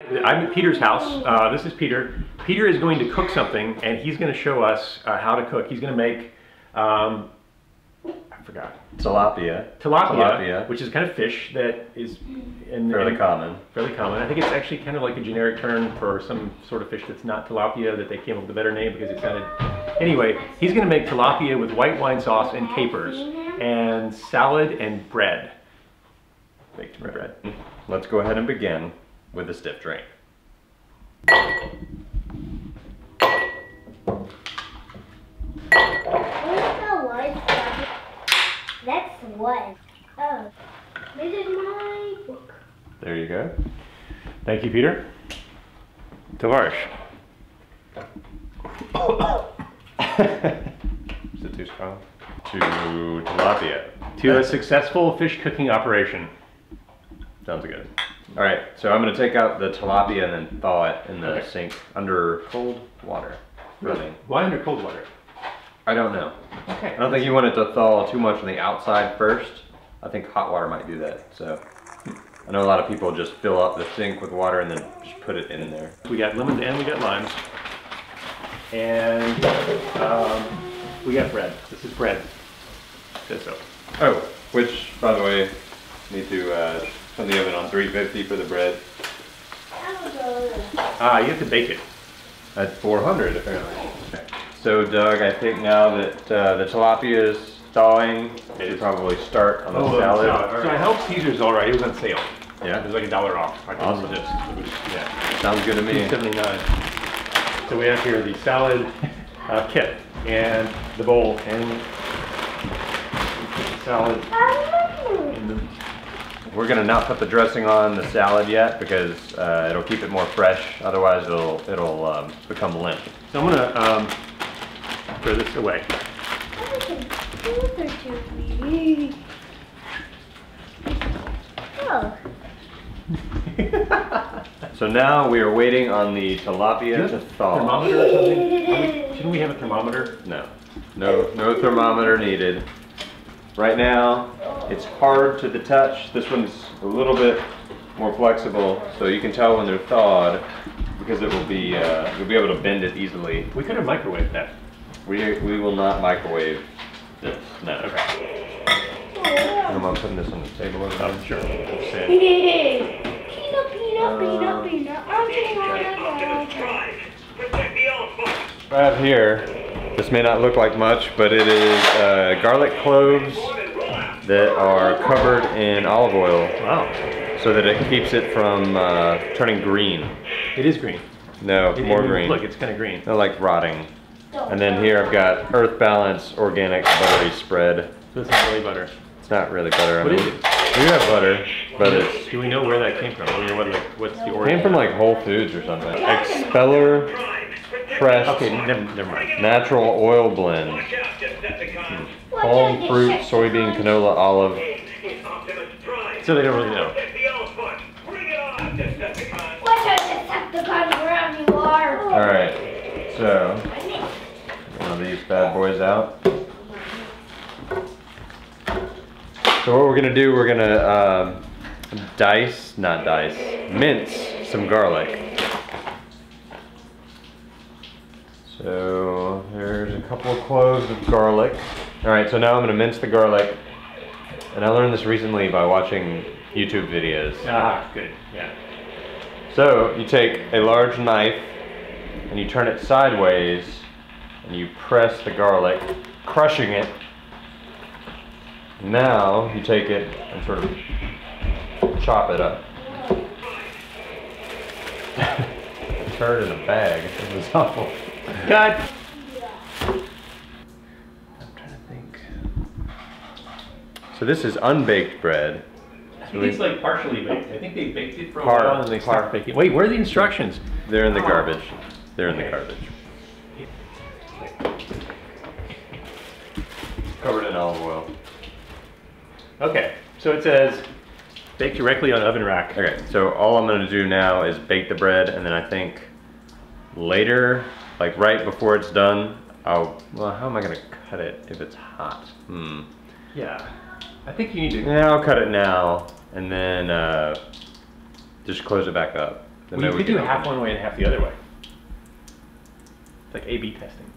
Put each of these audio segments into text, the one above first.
I'm at Peter's house. This is Peter. Peter is going to cook something, and he's going to show us how to cook. He's going to make, I forgot. Tilapia, which is kind of fish that is fairly common. Fairly common. I think it's actually kind of like a generic term for some sort of fish that's not tilapia, that they came up with a better name because it sounded... Anyway, he's going to make tilapia with white wine sauce and capers, and salad and bread. Baked bread. Let's go ahead and begin with a stiff drink. That's what. Oh, this is my book. There you go. Thank you, Peter. Tavarish. Is it too strong? To tilapia. To a successful fish cooking operation. Sounds good. All right, so I'm going to take out the tilapia and then thaw it in the sink under cold water. Really? Why under cold water? I don't know. Okay. I don't think you want it to thaw too much on the outside first. I think hot water might do that. So I know a lot of people just fill up the sink with water and then just put it in there. We got lemons and we got limes. And we got bread. This is bread. Says so. Oh, which, by the way, need to turn the oven on 350 for the bread. Ah, you have to bake it. At 400 apparently. Okay. So Doug, I think now that the tilapia is thawing, we should probably start on the salad. So I hope Caesar's all right. It was on sale. Yeah. It was like $1 off. I couldn't Awesome. resist. It was, yeah. Sounds good to me. $2.79. So we have here the salad kit and the bowl and the salad. We're gonna not put the dressing on the salad yet because it'll keep it more fresh. Otherwise, it'll become limp. So I'm gonna throw this away. Oh. So now we are waiting on the tilapia to thaw. Thermometer or something? Shouldn't we have a thermometer? No thermometer needed. Right now, it's hard to the touch. This one's a little bit more flexible, so you can tell when they're thawed because it will be you'll be able to bend it easily. We could have microwaved that. We will not microwave this. No. Okay. I'm putting this on the table over there. Sure. I have here, this may not look like much, but it is garlic cloves that are covered in olive oil. Wow. So that it keeps it from turning green. It is green. No, more green. Look, it's kind of green. They're like rotting. And then here I've got Earth Balance Organic Buttery Spread. So this is really butter. It's not really butter. What is it? We have butter, but it's... Do we know where that came from? I mean, what's the It origin? came from like Whole Foods or something. Expeller Pressed Okay, never mind. Natural Oil Blend. Palm fruit, soybean, canola, olive. So they don't really know. Alright, so one of these bad boys out. So what we're gonna do, we're gonna mince some garlic. So there's a couple of cloves of garlic. Alright, so now I'm gonna mince the garlic. And I learned this recently by watching YouTube videos. Ah, good, yeah. So you take a large knife and you turn it sideways and you press the garlic, crushing it. Now you take it and sort of chop it up. Turn in a bag. It was awful. Cut! I'm trying to think. So this is unbaked bread. I think it's like partially baked. I think they baked it for a while and they stopped baking. Wait, where are the instructions? They're in the garbage. They're in the garbage. Covered in olive oil. Okay, so it says bake directly on oven rack. Okay, so all I'm gonna do now is bake the bread, and then I think later, like right before it's done, well, how am I gonna cut it if it's hot? Yeah, I think you need to. Yeah, I'll cut it now, and then just close it back up. then Well, you maybe could we do can half open one way and half the other way. It's like A/B testing.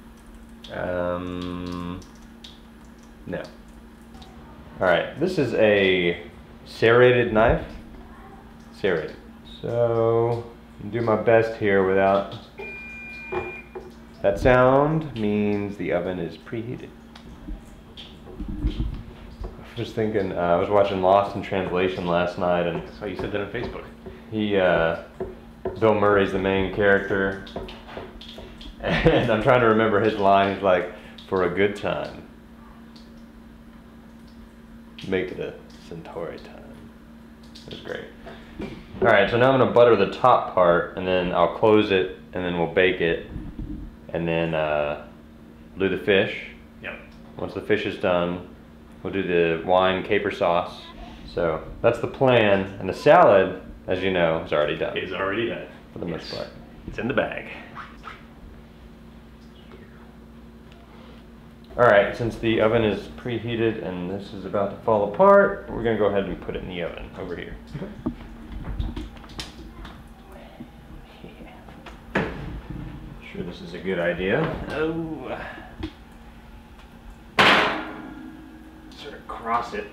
No. Alright, this is a serrated knife. Serrated. So, I'll do my best here without... That sound means the oven is preheated. I was thinking, I was watching Lost in Translation last night, and That's why you said that on Facebook. Bill Murray's the main character, and I'm trying to remember his line. He's like, "For a good time, make it a Centauri time." It was great. All right, so now I'm gonna butter the top part, and then I'll close it, and then we'll bake it, and then do the fish. Yep. Once the fish is done, we'll do the wine caper sauce. So that's the plan, and the salad, as you know, is already done. It's already done. For the most part. It's in the bag. All right, since the oven is preheated and this is about to fall apart, we're gonna go ahead and put it in the oven over here. Sure, this is a good idea. Oh. Sort of cross it.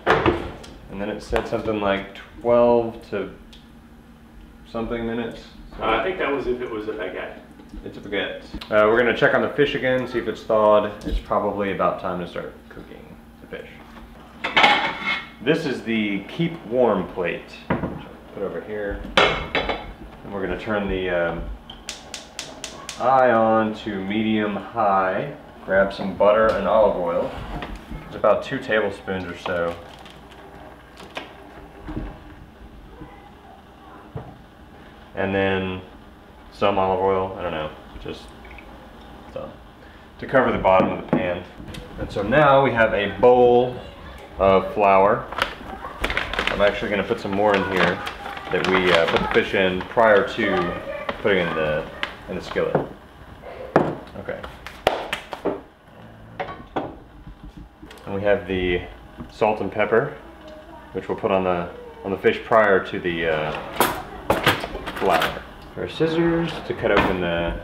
And then it said something like 12 to something minutes. I think that was if it was a baguette. It's a baguette. We're gonna check on the fish again, see if it's thawed. It's probably about time to start cooking the fish. This is the keep warm plate, which I'll put over here. And we're gonna turn the eye on to medium high. Grab some butter and olive oil. It's about 2 tablespoons or so. And then some olive oil, I don't know, just some, to cover the bottom of the pan. And so now we have a bowl of flour. I'm actually going to put some more in here that we put the fish in prior to putting in the skillet. Okay. And we have the salt and pepper, which we'll put on the fish prior to the flour. Our scissors to cut open the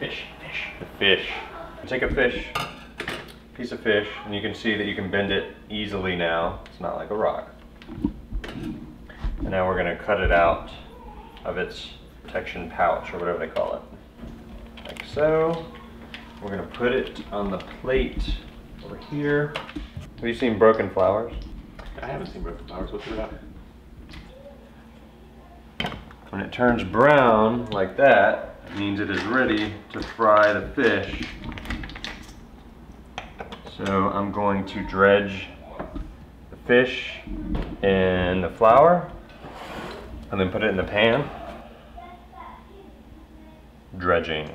fish. Take a piece of fish, and you can see that you can bend it easily now. It's not like a rock. And now we're going to cut it out of its protection pouch, or whatever they call it. Like so. We're going to put it on the plate over here. Have you seen broken flowers? I haven't seen broken flowers. What's it about? When it turns brown like that, it means it is ready to fry the fish. So I'm going to dredge the fish in the flour and then put it in the pan. Dredging.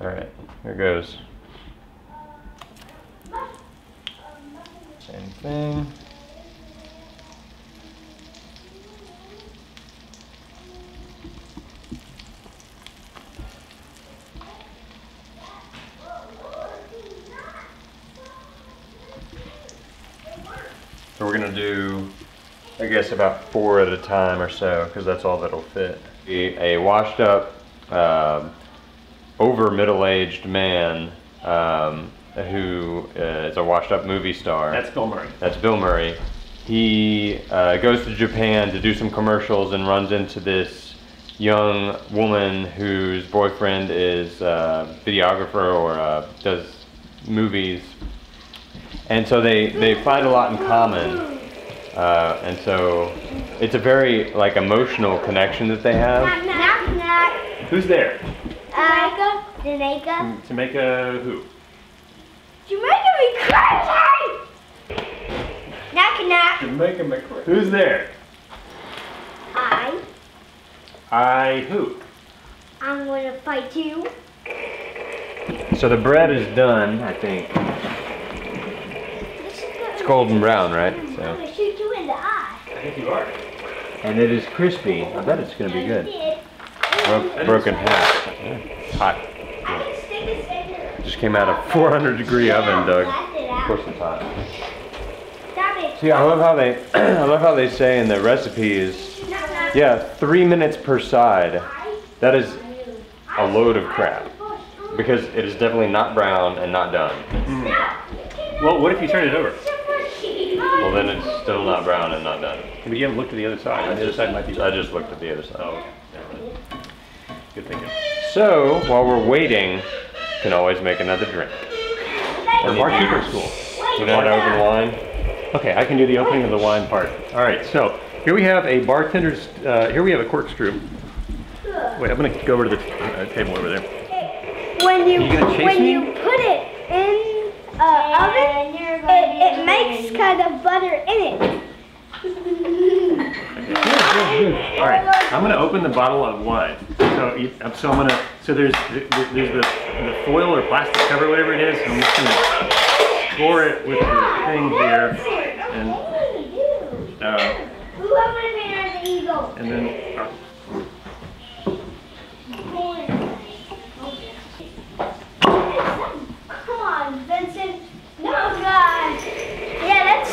All right, here goes. Same thing. So we're gonna do, I guess, about 4 at a time or so, because that's all that'll fit. A washed up, over middle-aged man who is a washed up movie star. That's Bill Murray. That's Bill Murray. He goes to Japan to do some commercials and runs into this young woman whose boyfriend is a videographer or does movies. And so they find a lot in common, and so it's a very like emotional connection that they have. Knock, knock. Who's there? Jamaica. Jamaica who? Jamaica be crazy! Knock, knock. Jamaica McCray. Who's there? I who? I'm gonna fight you. So the bread is done, I think. It's golden brown, right? I'm So, gonna shoot you in the eye. I think you are. and it is crispy. I bet it's gonna be good. Did. Broken half. Hot. Just came out of 400-degree oven, Doug. Of course it's hot. Stop it. See, I love how they, I love how they say in the recipes, yeah, 3 minutes per side. That is a load of crap because it is definitely not brown and not done. Well, what if you turn it over? Well, then it's still not brown and not done. But you haven't looked at the other side. The other side might be. I just looked at the other side. Oh, okay. Good thinking. So while we're waiting, you can always make another drink. Or barkeeper school. You know how to open wine? Okay, I can do the opening of the wine part. All right, so here we have a bartender's. Here we have a corkscrew. Wait, I'm gonna go over to the table over there. When you chase me? put it in oven, it makes kind of butter in it. All right, I'm gonna open the bottle of wine. So I'm gonna. So there's the foil or plastic cover, whatever it is. I'm just gonna pour it with the thing here, and then. Come on, Vincent. No, God. Yeah, that's.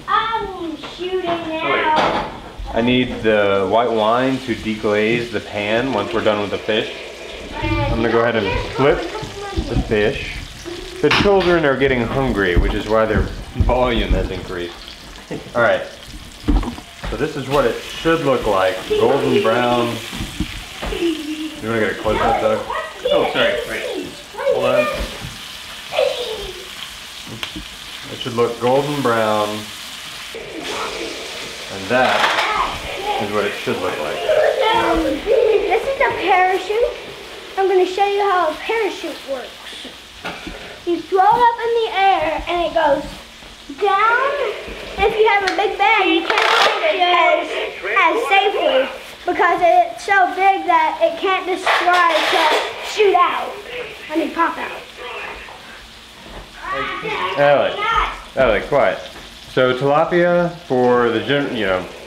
I'm shooting now. I need the white wine to deglaze the pan once we're done with the fish. I'm gonna go ahead and flip the fish. The children are getting hungry, which is why their volume has increased. All right, so this is what it should look like, golden brown. You wanna get a close up, Doug? Oh, sorry. Wait. Hold on. It should look golden brown, and that is what it should look like. This is a parachute. I'm going to show you how a parachute works. You throw it up in the air and it goes down. If you have a big bag, you can't hold it as safely because it's so big that it can't destroy to shoot out. I mean pop out. Alex, quiet. So tilapia, for the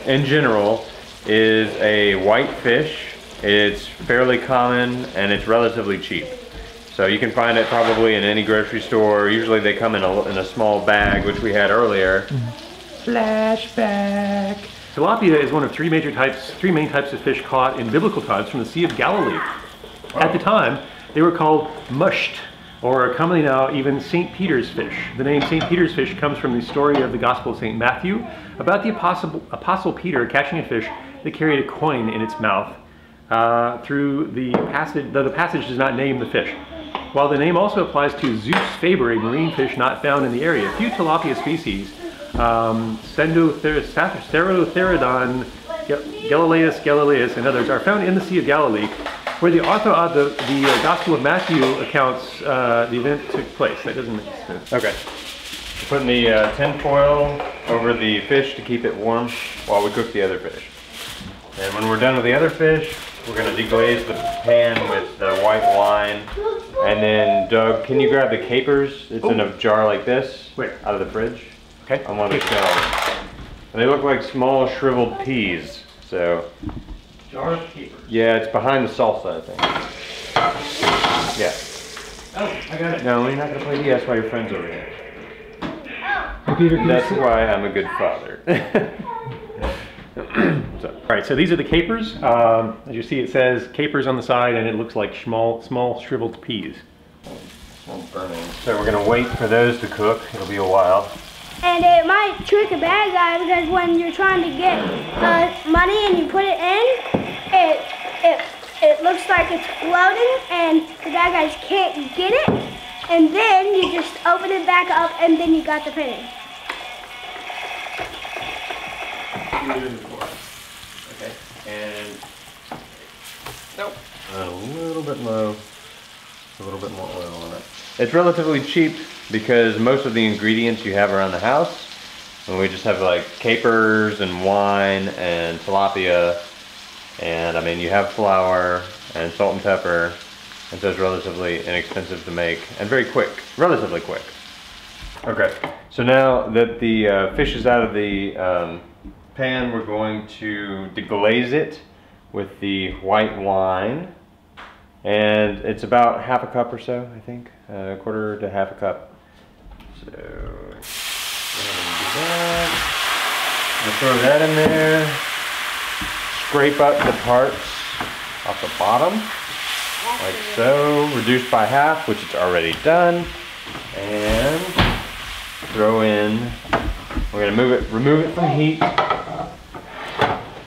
in general, is a white fish. It's fairly common and it's relatively cheap. So you can find it probably in any grocery store. Usually they come in a small bag, which we had earlier. Flashback. Tilapia is one of three main types of fish caught in biblical times from the Sea of Galilee. At the time, they were called musht, or commonly now even St. Peter's fish. The name St. Peter's fish comes from the story of the Gospel of St. Matthew about the Apostle Peter catching a fish that carried a coin in its mouth. Through the passage, though the passage does not name the fish. While the name also applies to Zeus faber, a marine fish not found in the area, a few tilapia species, Cerotherodon, Galileus, and others, are found in the Sea of Galilee, where the author of the Gospel of Matthew accounts the event took place. That doesn't make sense. Okay. We're putting the tin foil over the fish to keep it warm while we cook the other fish. And when we're done with the other fish, we're going to deglaze the pan with the white wine. And then, Doug, can you grab the capers? It's in a jar like this. Where? Out of the fridge. Okay. On one of the shelves. And they look like small shriveled peas. So. Jar of capers. Yeah, it's behind the salsa, I think. Yeah. Oh, I got it. No, you're not going to play DS while your friend's over here. Oh. That's why I'm a good father. All right, so these are the capers. As you see, it says capers on the side, and it looks like small shriveled peas. Burning. So we're going to wait for those to cook. It'll be a while. And it might trick a bad guy because when you're trying to get money and you put it in, it looks like it's floating, and the bad guys can't get it. And then you just open it back up, and then you got the penny. Okay, and nope. A little bit low, a little bit more oil on it. It's relatively cheap because most of the ingredients you have around the house, and we just have like capers and wine and tilapia, and I mean you have flour and salt and pepper, and so it's relatively inexpensive to make and very quick, relatively quick. Okay, so now that the fish is out of the pan, we're going to deglaze it with the white wine, and it's about ½ cup or so, I think, a quarter to ½ cup. So Throw that in there. Scrape up the parts off the bottom, like so. Reduce by half, which it's already done. And throw in, we're gonna remove it from heat,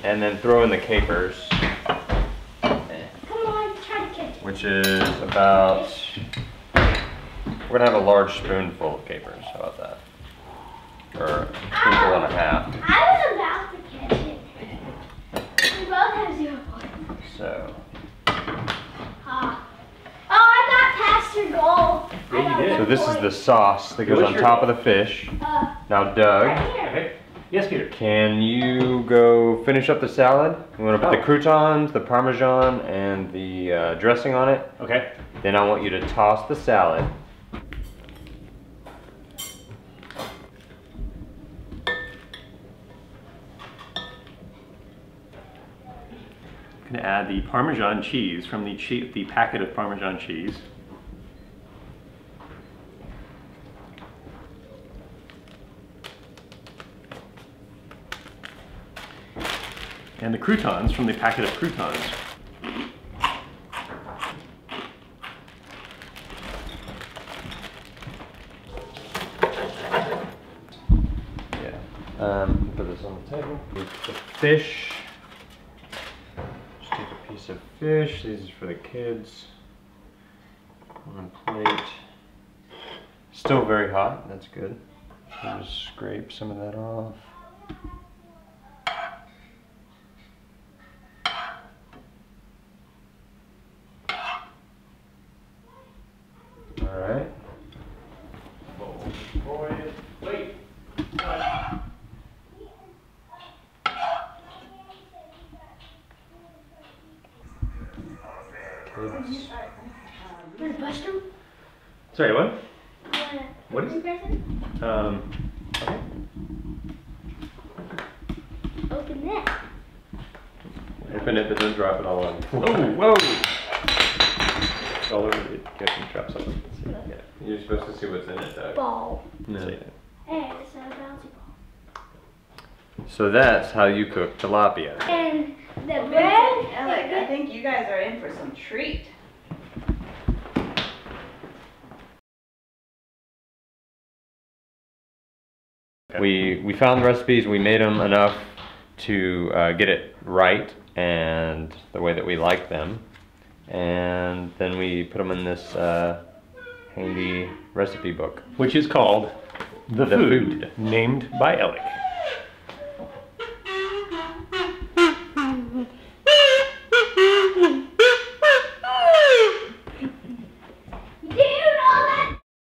and then throw in the capers. Come on, try to catch it. Which is about, we're gonna have a large spoonful of capers. How about that? Or a spoonful and a half. I was about to catch it. We both have 0 points. So. Oh, I got past your goal. Yeah, you did. So this is the sauce that goes on top of the fish. Now, Doug, Okay. Yes, Peter. can you go finish up the salad? We want to put the croutons, the Parmesan, and the dressing on it. Okay. Then I want you to toss the salad. I'm gonna add the Parmesan cheese from the packet of Parmesan cheese. And the croutons from the packet of croutons. Yeah. Put this on the table. With the fish. Just take a piece of fish. These are for the kids. On a plate. Still very hot. That's good. I'll just scrape some of that off. Alright. Wait. Kids. Want to bust them? Sorry, what? What is it? Okay. Open this. Open it, but don't drop it all on. Whoa! It's all over the kitchen, drop something. Yeah. You're supposed to see what's in it, Doug. Ball. No. See. Hey, it's a bouncy ball. So that's how you cook tilapia. And the Well, bread. Vincent, Alec, I think you guys are in for some treat. We found the recipes, we made them enough to get it right and the way that we like them. And then we put them in this handy recipe book. Which is called The The Food, Food. named by Alec.